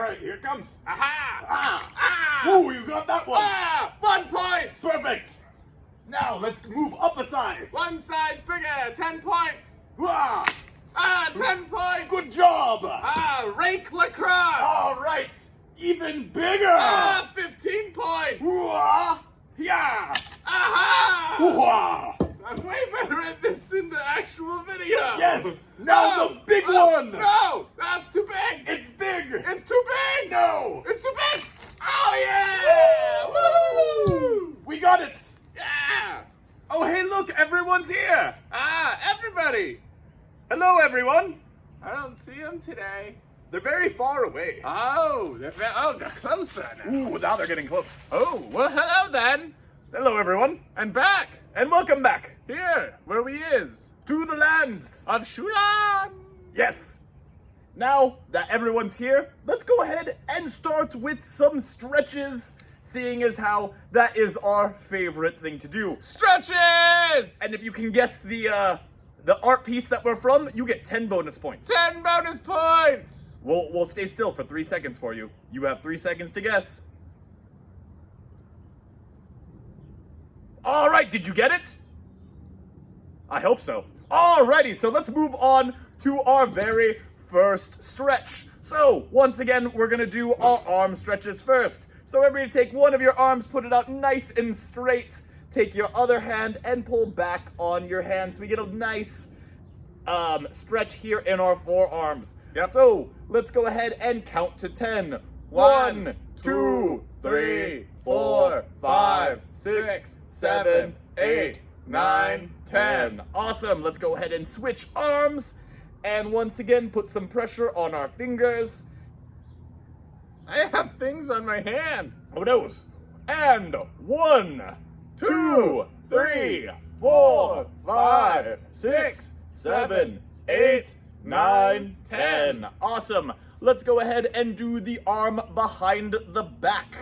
right, here it comes. Aha! Ah! Ooh, you got that one. 1 point! Perfect. Now let's move up a size. 1 size bigger, 10 points! Ah! 10 points! Good job. Rake lacrosse! All right, even bigger. 15 points! Ooh-ah! Yeah! Aha! Ooh-ah! I'm way better at this in the actual video! Yes! Now the big one! No! That's too big! It's big! It's too big! No! It's too big! Oh yeah! Woo! We got it! Yeah! Oh, hey, look, everyone's here! Everybody! Hello, everyone! I don't see them today. They're very far away. They're closer now. Ooh, now they're getting close. Oh, well, hello then. Hello, everyone, And back and welcome back here, where we is, to the lands. of Shulan. Yes. Now that everyone's here, let's go ahead and start with some stretches, seeing as how that is our favorite thing to do. Stretches! And if you can guess the art piece that we're from, you get 10 bonus points. 10 bonus points! We'll stay still for 3 seconds for you. You have 3 seconds to guess. All right, did you get it? I hope so. Alrighty, so let's move on to our very first stretch. So, once again, we're gonna do our arm stretches first. So everybody take one of your arms, put it out nice and straight. Take your other hand and pull back on your hand so we get a nice stretch here in our forearms. Yep. So, let's go ahead and count to 10. 1, 2, 3, 4, 5, 6, 7, 8, 9, 10. Awesome. Let's go ahead and switch arms. And once again, put some pressure on our fingers. I have things on my hand. Who knows? And 1, 2, 3, 4, 5, 6, 7, 8, 9, 10. Awesome. Let's go ahead and do the arm behind the back,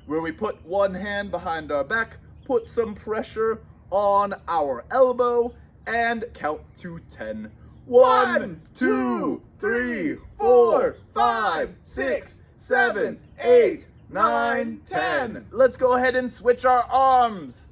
where we put one hand behind our back, put some pressure on our elbow, and count to 10. 1, 2, 3, 4, 5, 6, 7, 8, 9, 10. Let's go ahead and switch our arms.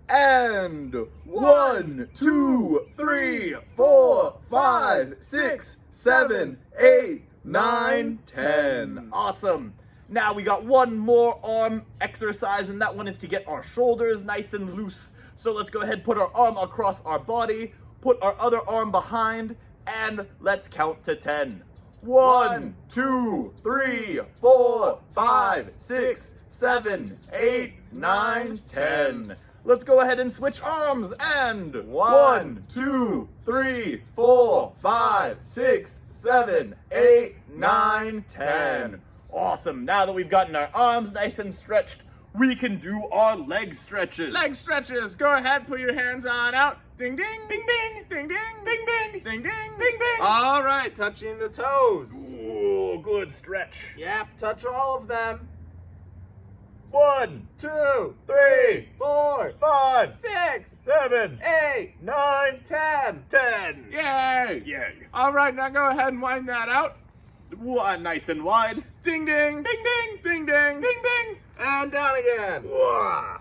And 1, 2, 3, 4, 5, 6, 7, 8, 9, 10. Awesome. Now we got one more arm exercise, and that one is to get our shoulders nice and loose. So let's go ahead, put our arm across our body, put our other arm behind, and let's count to 10. 1, 2, 3, 4, 5, 6, 7, 8, 9, 10. Let's go ahead and switch arms, and 1, 2, 3, 4, 5, 6, 7, 8, 9, 10. Awesome. Now that we've gotten our arms nice and stretched, we can do our leg stretches. Leg stretches. Go ahead, put your hands on out. Ding ding. Bing bing. Ding ding. Bing bing. Ding ding. Bing bing. All right, touching the toes. Ooh, good stretch. Yep, touch all of them. 1, 2, 3, 4, 5, 6, 7, 8, 9, 10. 10. Yay. Yay. All right, now go ahead and wind that out. Nice and wide. Ding ding. Bing ding. Ding ding. Bing bing. And down again. Wah.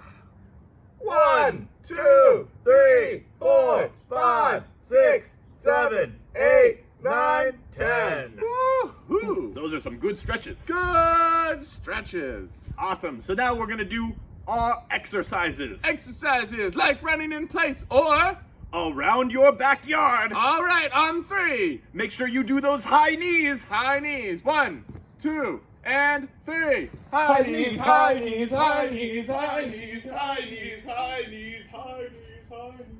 1, 2, 3, 4, 5, 6, 7, 8, 9, 10. Woo-hoo. Those are some good stretches. Good stretches. Awesome. So now we're going to do our exercises. Exercises like running in place or... Around your backyard. All right, on 3. Make sure you do those high knees. High knees. 1, 2, and 3. High knees, high knees, high knees, high knees, high knees, high knees, high knees, high knees.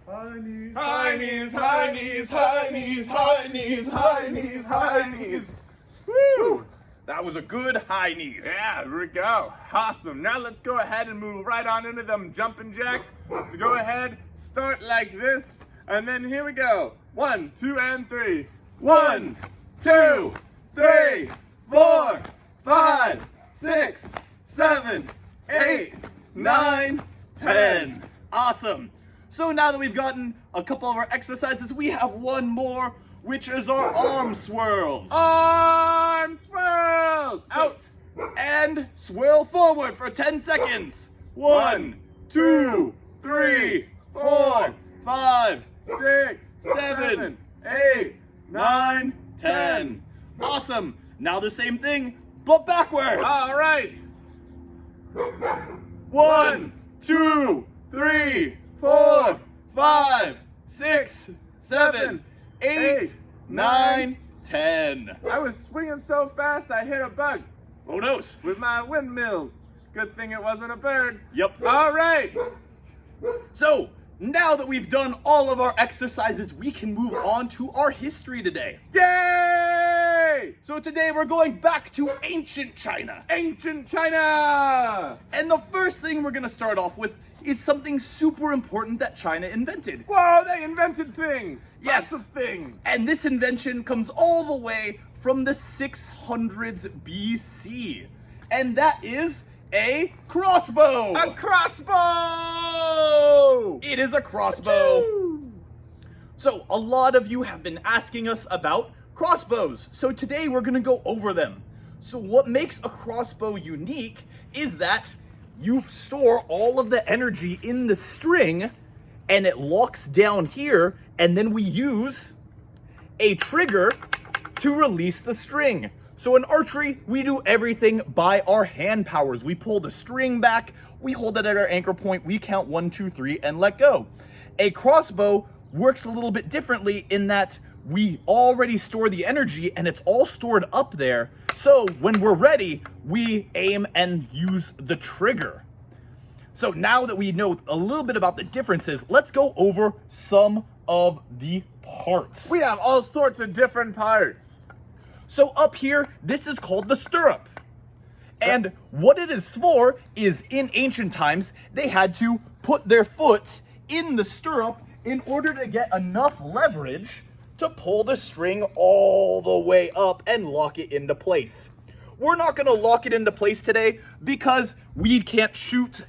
High knees, High knees, high knees, high knees, high knees, high knees, high knees. Woo! That was a good high knees. Yeah, there we go. Awesome. Now let's go ahead and move right on into them jumping jacks. So go ahead, start like this, and then here we go. 1, 2, and 3. 1, 2, 3, 4, 5, 6, 7, 8, 9, 10. Awesome. So now that we've gotten a couple of our exercises, we have one more, which is our arm swirls. Arm swirls! Out! And swirl forward for 10 seconds. 1, 2, 3, 4, 5, 6, 7, 8, 9, 10. Awesome. Now the same thing, but backwards. All right. 1, 2, 3, 4, 5, 6, 7, 8, 9, 10. I was swinging so fast I hit a bug Oh noes. with my windmills. Good thing it wasn't a bird. Yep. All right. So, now that we've done all of our exercises, we can move on to our history today. Yay! So today we're going back to ancient China. Ancient China! And the first thing we're gonna start off with is something super important that China invented. Whoa, they invented things! Yes. Lots of things! And this invention comes all the way from the 600s BC. And that is a crossbow! A crossbow! It is a crossbow. So a lot of you have been asking us about crossbows. So today we're gonna go over them. So what makes a crossbow unique is that you store all of the energy in the string and it locks down here, and then we use a trigger to release the string. So in archery, we do everything by our hand powers. We pull the string back, we hold it at our anchor point, we count 1, 2, 3, and let go. A crossbow works a little bit differently in that we already store the energy and it's all stored up there. So when we're ready, we aim and use the trigger. So now that we know a little bit about the differences, let's go over some of the parts. We have all sorts of different parts. So up here, this is called the stirrup. And what it is for is in ancient times, they had to put their foot in the stirrup in order to get enough leverage to pull the string all the way up and lock it into place. We're not gonna lock it into place today because we can't shoot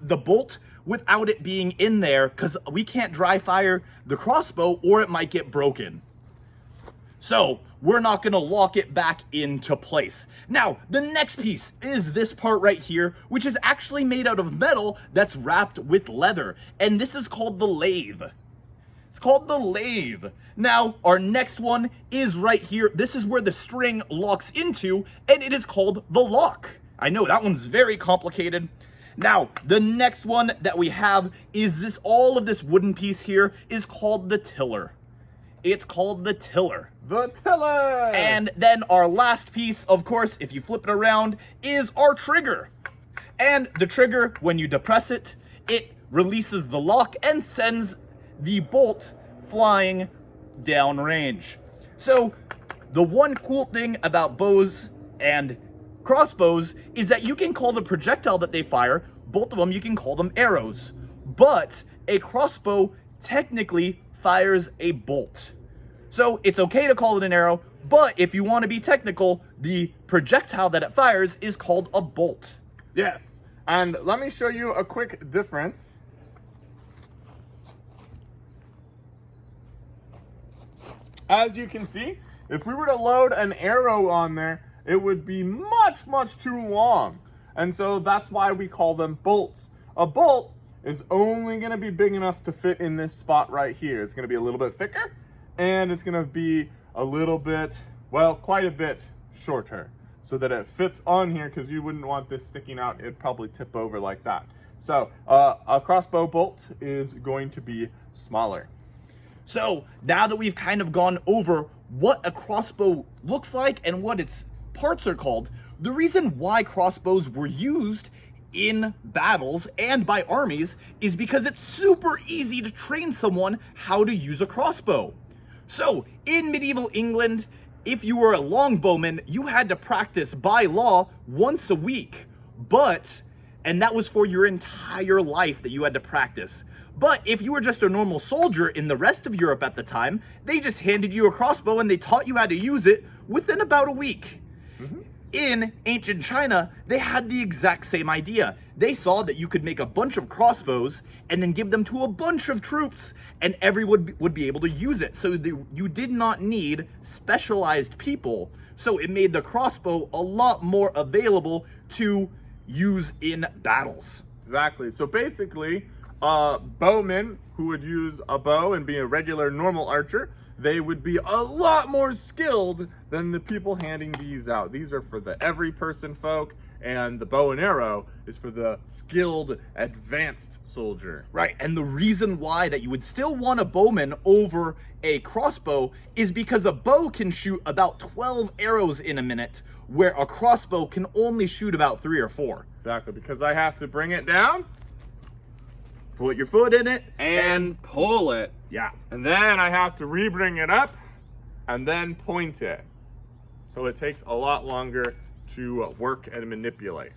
the bolt without it being in there, because we can't dry fire the crossbow or it might get broken. So we're not gonna lock it back into place. Now, the next piece is this part right here, which is actually made out of metal that's wrapped with leather. And this is called the lathe. It's called the lathe. Now, our next one is right here. This is where the string locks into, and it is called the lock. I know, that one's very complicated. Now, the next one that we have is all of this wooden piece here is called the tiller. It's called the tiller. The tiller! And then our last piece, of course, if you flip it around, is our trigger. And the trigger, when you depress it, it releases the lock and sends the bolt flying downrange. So the one cool thing about bows and crossbows is that you can call the projectile that they fire, both of them, you can call them arrows. But a crossbow technically fires a bolt. So it's okay to call it an arrow, but if you want to be technical, the projectile that it fires is called a bolt. Yes, and let me show you a quick difference. As you can see, if we were to load an arrow on there, it would be much, much too long. And so that's why we call them bolts. A bolt is only gonna be big enough to fit in this spot right here. It's gonna be a little bit thicker, and it's gonna be a little bit, well, quite a bit shorter, so that it fits on here, because you wouldn't want this sticking out. It'd probably tip over like that. So a crossbow bolt is going to be smaller. So now that we've kind of gone over what a crossbow looks like and what its parts are called, the reason why crossbows were used in battles and by armies is because it's super easy to train someone how to use a crossbow. So in medieval England, if you were a longbowman, you had to practice by law once a week, and that was for your entire life that you had to practice. But if you were just a normal soldier in the rest of Europe at the time, they just handed you a crossbow and they taught you how to use it within about a week. in ancient China, they had the exact same idea. They saw that you could make a bunch of crossbows and then give them to a bunch of troops, and everyone would be able to use it. So you did not need specialized people. So it made the crossbow a lot more available to use in battles. Exactly. So basically, bowmen who would use a bow and be a regular normal archer, they would be a lot more skilled than the people handing these out. These are for the every person folk, and the bow and arrow is for the skilled, advanced soldier. Right, and the reason why that you would still want a bowman over a crossbow is because a bow can shoot about 12 arrows in a minute, where a crossbow can only shoot about 3 or 4. Exactly, because I have to bring it down, Put your foot in it, and pull it. yeah. And then I have to re-bring it up and then point it. So it takes a lot longer to work and manipulate.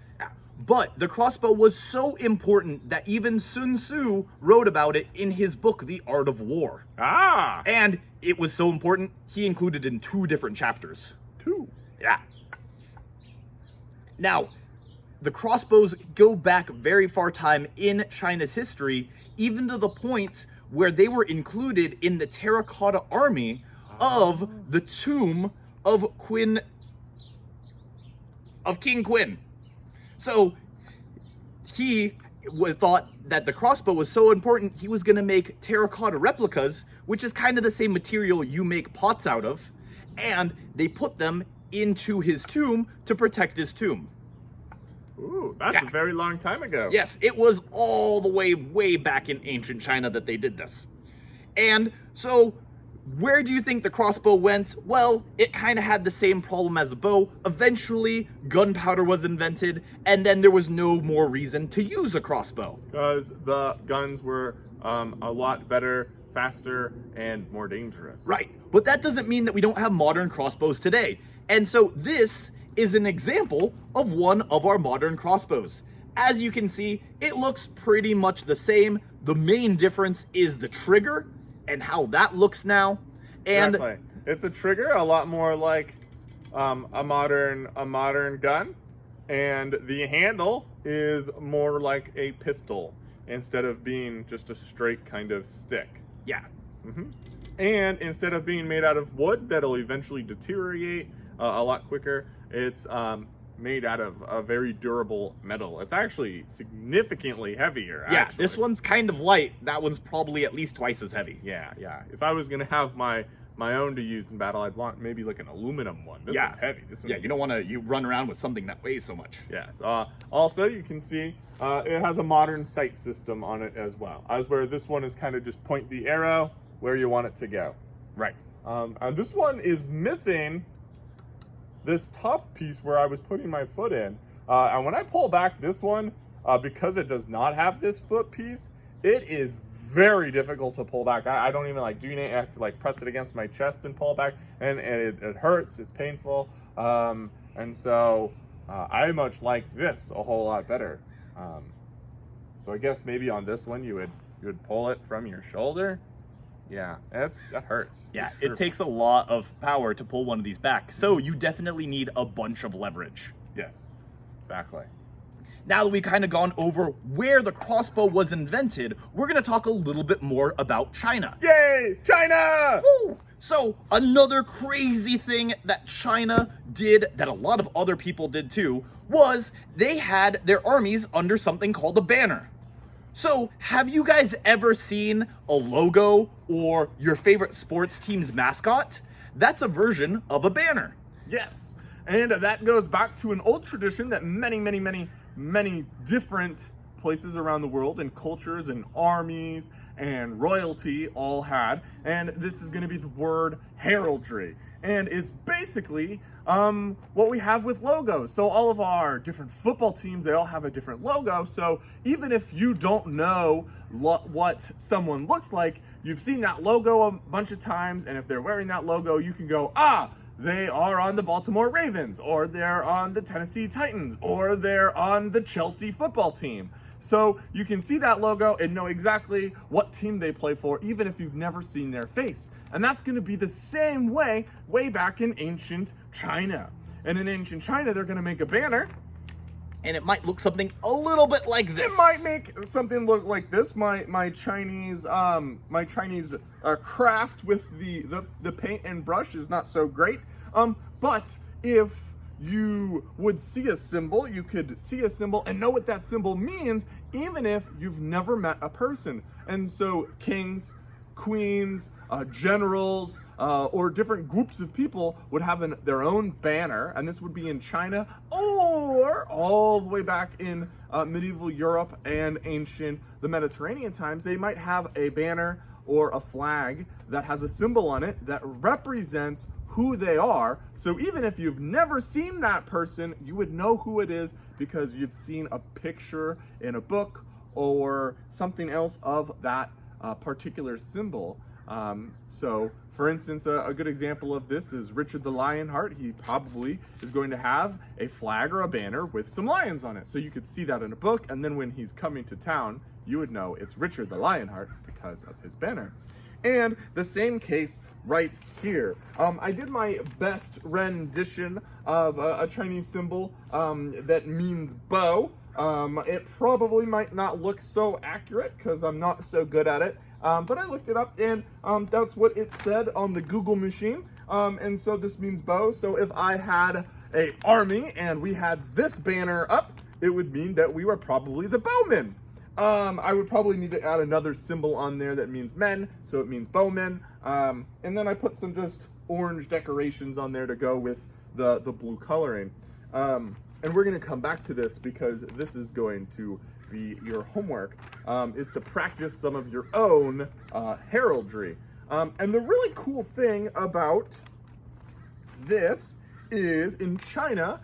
But the crossbow was so important that even Sun Tzu wrote about it in his book, The Art of War. Ah! And it was so important, he included it in 2 different chapters. 2. Yeah. Now, the crossbows go back very far time in China's history, even to the point where they were included in the terracotta army of the tomb of King Qin. So he thought that the crossbow was so important, he was going to make terracotta replicas, which is kind of the same material you make pots out of, and they put them into his tomb to protect his tomb. Ooh, that's a very long time ago. Yes, it was all the way back in ancient China that they did this. And so, where do you think the crossbow went? Well, it kind of had the same problem as a bow. Eventually, gunpowder was invented, and then there was no more reason to use a crossbow. Because the guns were a lot better, faster, and more dangerous. Right, but that doesn't mean that we don't have modern crossbows today. And so this is an example of one of our modern crossbows. As you can see, it looks pretty much the same. The main difference is the trigger and how that looks now. And exactly. It's a trigger, a lot more like a modern gun, and the handle is more like a pistol instead of being just a straight kind of stick. yeah, And instead of being made out of wood that'll eventually deteriorate a lot quicker, it's made out of a very durable metal. It's actually significantly heavier. yeah, actually. this one's kind of light. That one's probably at least twice as heavy. Yeah. If I was gonna have my own to use in battle, I'd want maybe like an aluminum one. This one's heavy. This one, Yeah, you don't want to run around with something that weighs so much. Yes. Also, you can see it has a modern sight system on it as well. As where this one is kind of just point the arrow where you want it to go. Right. And this one is missing this top piece where I was putting my foot in. And when I pull back this one, because it does not have this foot piece, it is very difficult to pull back. I don't even like doing it. I have to like press it against my chest and pull it back, and it hurts. It's painful. And so I much like this a whole lot better. So I guess maybe on this one you would pull it from your shoulder. Yeah, that hurts. Yeah, it takes a lot of power to pull one of these back, so you definitely need a bunch of leverage. Yes, exactly. Now that we've kind of gone over where the crossbow was invented, we're going to talk a little bit more about China. Yay, China! Woo! So, another crazy thing that China did, that a lot of other people did too, was they had their armies under something called a banner. So, have you guys ever seen a logo or your favorite sports team's mascot? That's a version of a banner. Yes, and that goes back to an old tradition that many different places around the world and cultures and armies and royalty all had, and this is going to be the word heraldry, and it's basically what we have with logos. So all of our different football teams, they all have a different logo, so even if you don't know what someone looks like, you've seen that logo a bunch of times, and if they're wearing that logo, you can go, they are on the Baltimore Ravens, or they're on the Tennessee Titans, or they're on the Chelsea football team. So you can see that logo and know exactly what team they play for, even if you've never seen their face. And that's going to be the same way back in ancient China. And in ancient China, they're going to make a banner. And it might look something a little bit like this. It might make something look like this. My Chinese craft with the paint and brush is not so great. But if you would see a symbol, you could see a symbol and know what that symbol means, even if you've never met a person. And so kings, queens, generals, or different groups of people would have their own banner, and this would be in China or all the way back in medieval Europe and the Mediterranean times. They might have a banner or a flag that has a symbol on it that represents who they are. So even if you've never seen that person, you would know who it is because you've seen a picture in a book or something else of that particular symbol. So for instance, a good example of this is Richard the Lionheart. He probably is going to have a flag or a banner with some lions on it. So you could see that in a book, and then when he's coming to town, you would know it's Richard the Lionheart because of his banner. And the same case right here. I did my best rendition of a Chinese symbol that means bow. It probably might not look so accurate because I'm not so good at it. But I looked it up, and that's what it said on the Google machine. And so this means bow. So if I had an army and we had this banner up, it would mean that we were probably the bowmen. I would probably need to add another symbol on there that means men, so it means bowmen. And then I put some just orange decorations on there to go with the blue coloring. And we're going to come back to this because this is going to be your homework, is to practice some of your own heraldry. And the really cool thing about this is in China,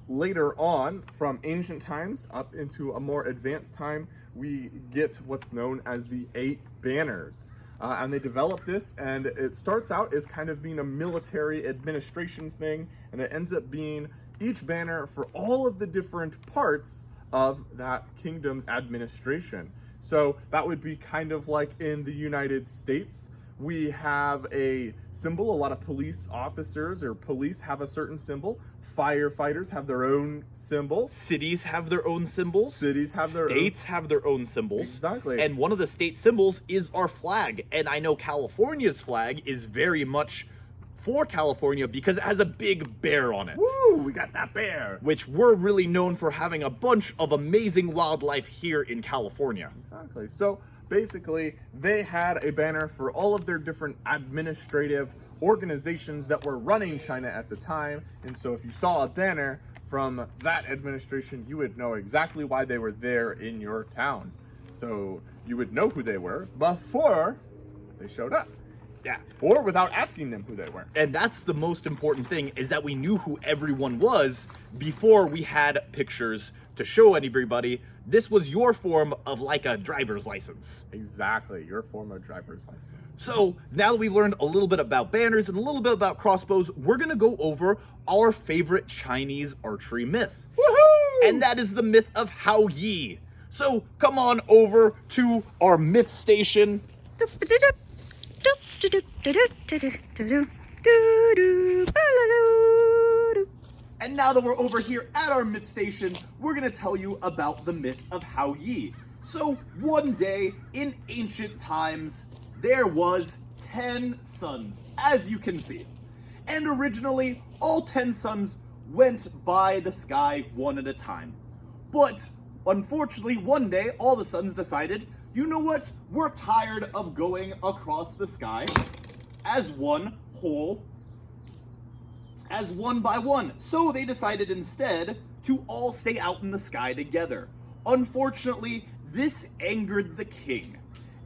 later on, from ancient times up into a more advanced time, we get what's known as the 8 banners. And they develop this, and it starts out as kind of being a military administration thing, and it ends up being each banner for all of the different parts of that kingdom's administration. So that would be kind of like in the United States. We have a symbol. A lot of police officers or police have a certain symbol. Firefighters have their own symbol. Cities have their own symbols. Cities have their States have their own symbols. Exactly. And one of the state symbols is our flag. And I know California's flag is very much for California because it has a big bear on it. Woo, we got that bear. Which we're really known for having a bunch of amazing wildlife here in California. Exactly. So basically, they had a banner for all of their different administrative organizations that were running China at the time. And so if you saw a banner from that administration, you would know exactly why they were there in your town. So you would know who they were before they showed up. Yeah. Or without asking them who they were. And that's the most important thing, is that we knew who everyone was before we had pictures to show everybody. This was your form of like a driver's license. Exactly, your form of driver's license. So now that we've learned a little bit about banners and a little bit about crossbows, we're gonna go over our favorite Chinese archery myth. Woohoo! And that is the myth of Hao Yi. So come on over to our myth station. And now that we're over here at our myth station, we're gonna tell you about the myth of Hao Yi. So one day in ancient times, there was 10 suns, as you can see. And originally, all 10 suns went by the sky one at a time. But unfortunately, one day, all the suns decided, you know what? We're tired of going across the sky as one whole, as one by one. So they decided instead to all stay out in the sky together. Unfortunately, this angered the king.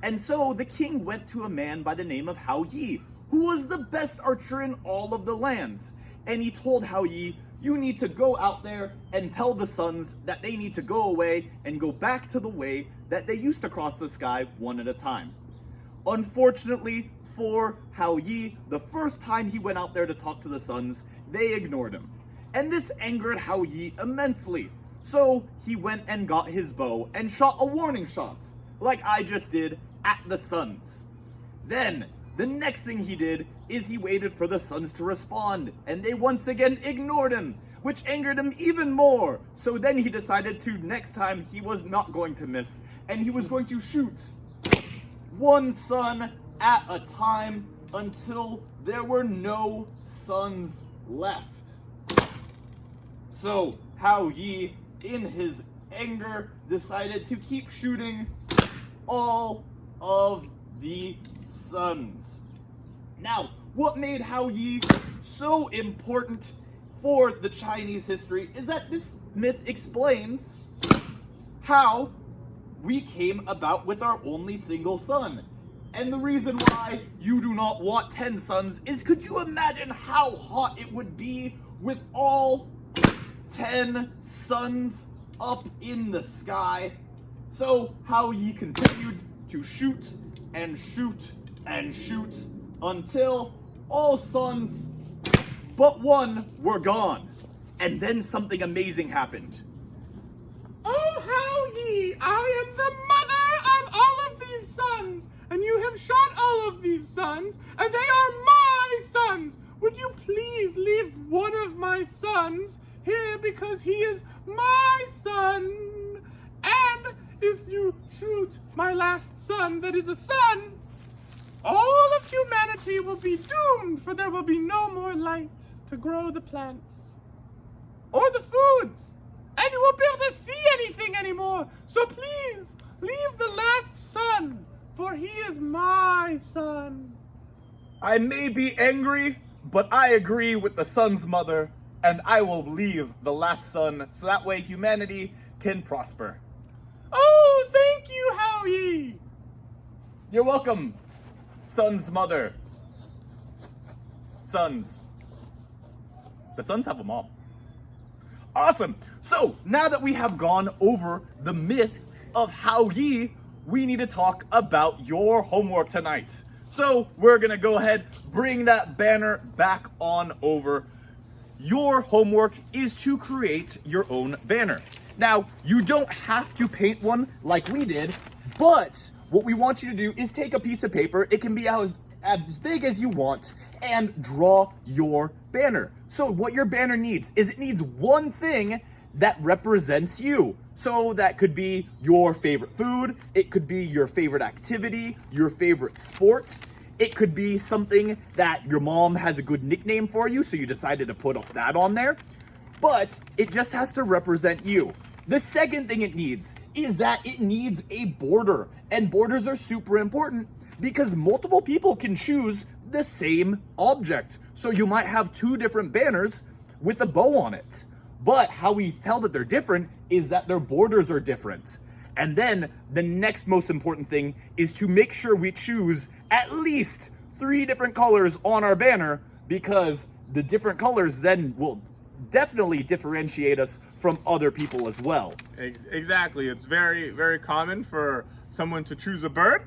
And so the king went to a man by the name of Hao Yi, who was the best archer in all of the lands. And he told Hao Yi, you need to go out there and tell the suns that they need to go away and go back to the way that they used to cross the sky one at a time. Unfortunately for Hao Yi, the first time he went out there to talk to the suns, they ignored him. And this angered Hao Yi immensely. So he went and got his bow and shot a warning shot, like I just did, at the suns. Then the next thing he did is he waited for the sons to respond, and they once again ignored him, which angered him even more. So then he decided to, next time, he was not going to miss, and he was going to shoot one sun at a time until there were no suns left. So Hao Yi, in his anger, decided to keep shooting all of the suns. Now, what made Hao Yi so important for the Chinese history is that this myth explains how we came about with our only single sun. And the reason why you do not want 10 suns is, could you imagine how hot it would be with all 10 suns up in the sky? So Hao Yi continued to shoot and shoot and shoot until all suns but one were gone. And then something amazing happened. Oh, Hao Yi, I am the mother of all of these sons, and you have shot all of these sons, and they are my sons. Would you please leave one of my sons here, because he is my son? And if you shoot my last son that is a son, all of humanity will be doomed, for there will be no more light to grow the plants or the foods, and you won't be able to see anything anymore. So please, leave the last son, for he is my son. I may be angry, but I agree with the sun's mother, and I will leave the last son so that way humanity can prosper. Oh, thank you, Hao Yi. You're welcome, sun's mother. Sons. The sons have a mom. Awesome. So now that we have gone over the myth of Hao Yi, we need to talk about your homework tonight. So we're gonna go ahead, bring that banner back on over. Your homework is to create your own banner. Now, you don't have to paint one like we did, but what we want you to do is take a piece of paper, it can be as big as you want, and draw your banner. So what your banner needs is, it needs one thing that represents you. So that could be your favorite food, it could be your favorite activity, your favorite sport. It could be something that your mom has a good nickname for you, so you decided to put that on there. But it just has to represent you. The second thing it needs is that it needs a border. And borders are super important because multiple people can choose the same object. So you might have two different banners with a bow on it. But how we tell that they're different is that their borders are different. And then the next most important thing is to make sure we choose at least 3 different colors on our banner, because the different colors then will definitely differentiate us from other people as well. Exactly. It's very, very common for someone to choose a bird,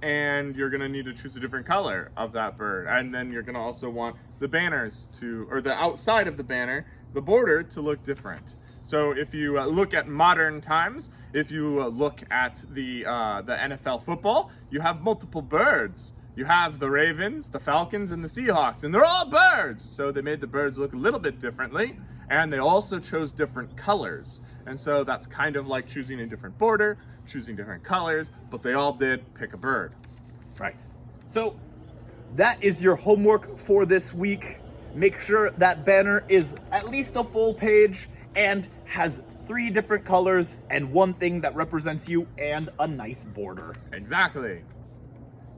and you're going to need to choose a different color of that bird. And then you're going to also want the banners to, or the outside of the banner, the border to look different. So if you look at modern times, if you look at the NFL football, you have multiple birds. You have the Ravens, the Falcons, and the Seahawks, and they're all birds. So they made the birds look a little bit differently, and they also chose different colors. And so that's kind of like choosing a different border, choosing different colors, but they all did pick a bird. Right. So that is your homework for this week. Make sure that banner is at least a full page and has 3 different colors and one thing that represents you and a nice border. Exactly.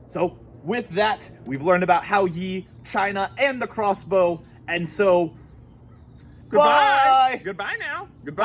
So with that, we've learned about Hao Yi, China, and the crossbow. And so, Goodbye. bye. Goodbye now. Goodbye.